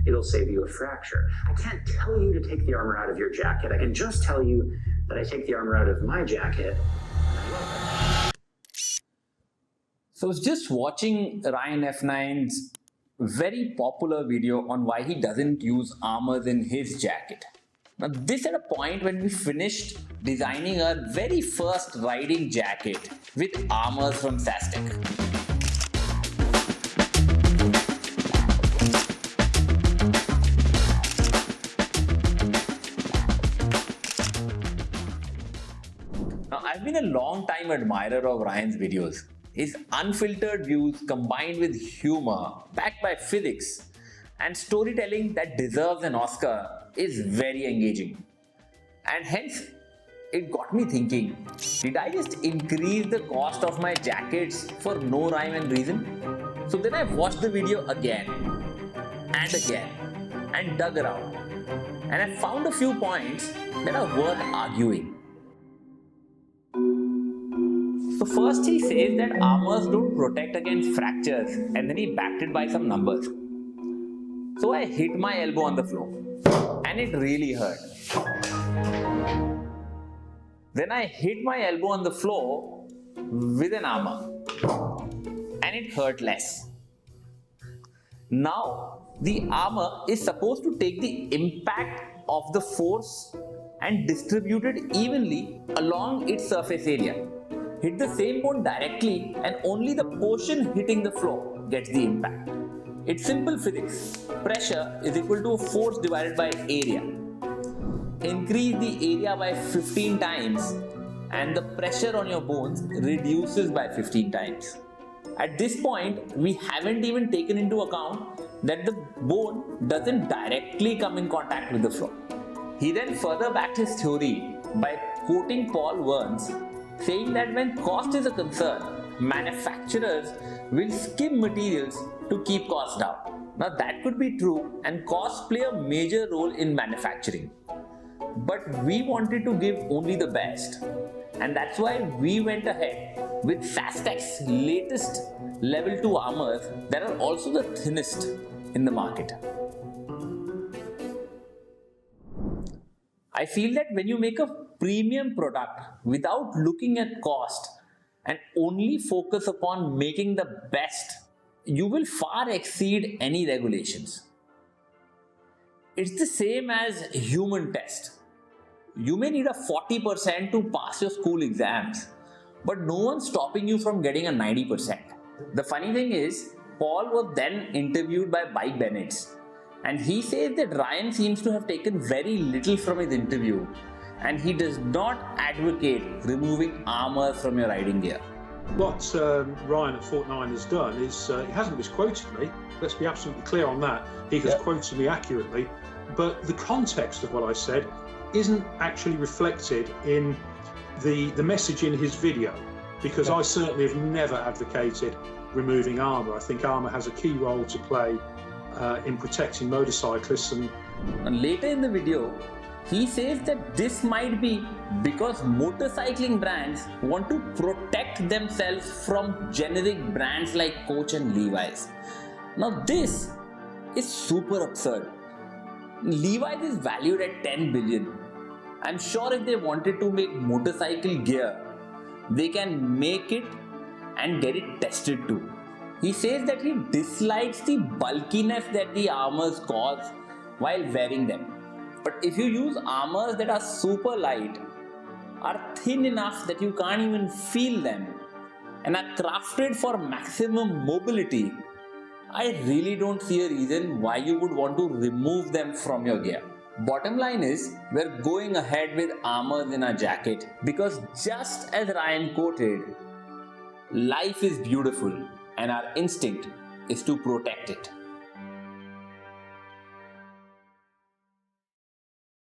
it'll save you a fracture. I can't tell you to take the armor out of your jacket. I can just tell you that I take the armor out of my jacket. So I was just watching Ryan F9's very popular video on why he doesn't use armors in his jacket. Now this at a point when we finished designing our very first riding jacket with armors from Sastek. Now I've been a long time admirer of Ryan's videos. His unfiltered views combined with humor, backed by physics, and storytelling that deserves an Oscar is very engaging. And hence, it got me thinking, did I just increase the cost of my jackets for no rhyme and reason? So then I watched the video again and dug around. And I found a few points that are worth arguing. So first he says that armors don't protect against fractures, and then he backed it by some numbers. So I hit my elbow on the floor and it really hurt. Then I hit my elbow on the floor with an armor and it hurt less. Now the armor is supposed to take the impact of the force and distribute it evenly along its surface area. Hit the same bone directly and only the portion hitting the floor gets the impact. It's simple physics. Pressure is equal to a force divided by area. Increase the area by 15 times and the pressure on your bones reduces by 15 times. At this point, we haven't even taken into account that the bone doesn't directly come in contact with the floor. He then further backed his theory by quoting Paul Wurns, saying that when cost is a concern, manufacturers will skim materials to keep costs down. Now that could be true and costs play a major role in manufacturing. But we wanted to give only the best. And that's why we went ahead with Sastek's latest level 2 armors that are also the thinnest in the market. I feel that when you make a premium product without looking at cost and only focus upon making the best, you will far exceed any regulations. It's the same as human test. You may need a 40% to pass your school exams, but no one's stopping you from getting a 90%. The funny thing is, Paul was then interviewed by Mike Bennett, and he says that Ryan seems to have taken very little from his interview, and he does not advocate removing armor from your riding gear. What Ryan at Fortnite has done is he hasn't misquoted me. Let's be absolutely clear on that. He has quoted me accurately, but the context of what I said isn't actually reflected in the message in his video, because I certainly have never advocated removing armour. I think armour has a key role to play in protecting motorcyclists. And later in the video, he says that this might be because motorcycling brands want to protect themselves from generic brands like Coach and Levi's. Now this is super absurd. Levi's is valued at 10 billion. I'm sure if they wanted to make motorcycle gear, they can make it and get it tested too. He says that he dislikes the bulkiness that the armors cause while wearing them. But if you use armors that are super light, are thin enough that you can't even feel them, and are crafted for maximum mobility, I really don't see a reason why you would want to remove them from your gear. Bottom line is, we're going ahead with armors in our jacket because just as Ryan quoted, life is beautiful and our instinct is to protect it.